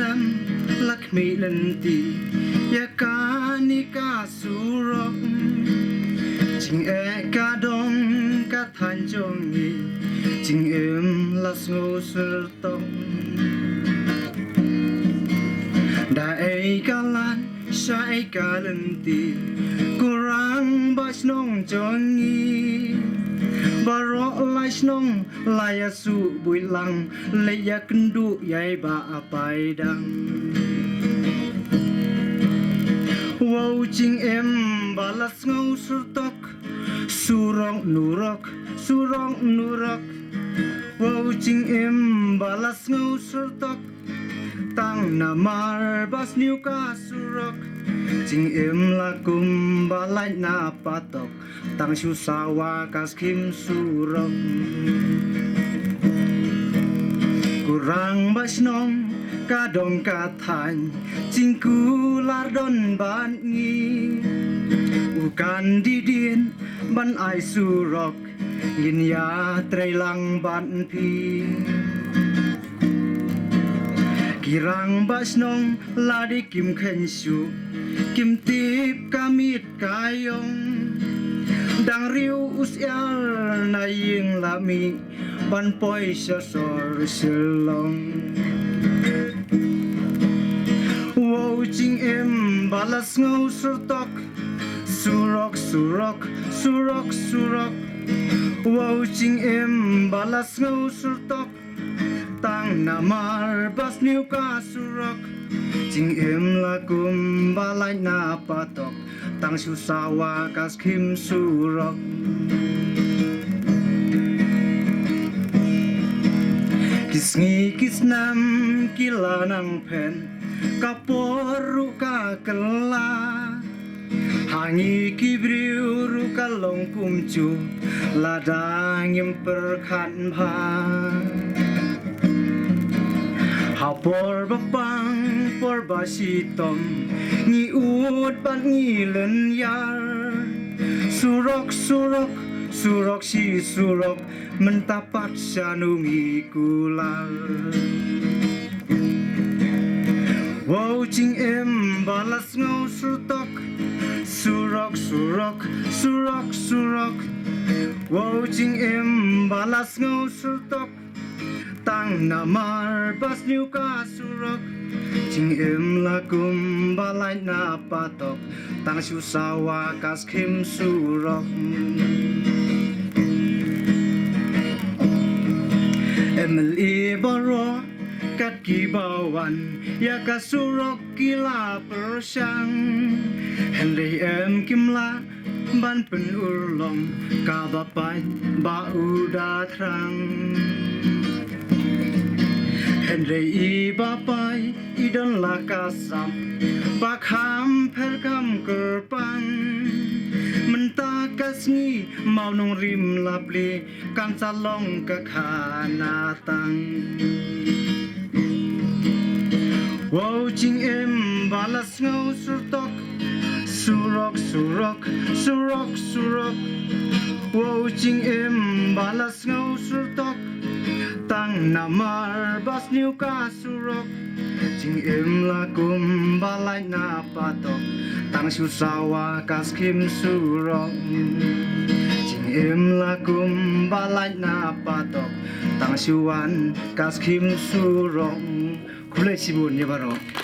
nam lakmi lanti ya kanika surok jing e ka dong ka than jong ni jing em las ngo sur tong da e kalan sha e kalanti kurang bas nong jongi baro lai snong lai su bui lang le ya kendu yai ba apai dang wow jing em balas ngau surtok surong nurok wow jing em balas ngau surtok tang namar bas niu ka surok jing em lakum balai na patok tang shu sawa kas kim surok kurang bas nong ka dong ka than jing ku lar don ban ngi ukan didin ban ai surok yin ya trei lang ban pi kirang bas nong ladi kim khen shu kim tip kamit kayong dang riu usyal na ying lami ban poi sha sor silong wow jing em balas ngau surtok surok wow jing em balas ngau surtok tang namar bas niu ka surok jing em lakum balai na patok tang shu sawa kas kim surok kisngi kisnam kilanang pen kaporu ka kela hangi kibriu ruka long kumcu ladang im perkhan pha hapor bapang por basitom ni ut ban ni len yar surok si surok mentapat sanungi kulal wow jing em balas ngau surtok surok wow jing em balas ngau surtok tang namar bas niu ka surok jing em lakum balai na patok tang shu sawa kas kim surok emli baro kat ki bawan ya ka surok kila persang henry em kimla ban pen urlong ka bapai ba uda trang henry i bapai idon la kasam bakham perkam kerpang menta kasni mau nong rim lapli kan salong ka khanatang wow jing em balas ngau surtok surok wow jing em balas ngau surtok tang namar bas niu ka surok jing em lakum balai na patok tang shu sawa kas kim surok jing em lakum balai na patok tang shuan kas kim surok kulai sibun ya baro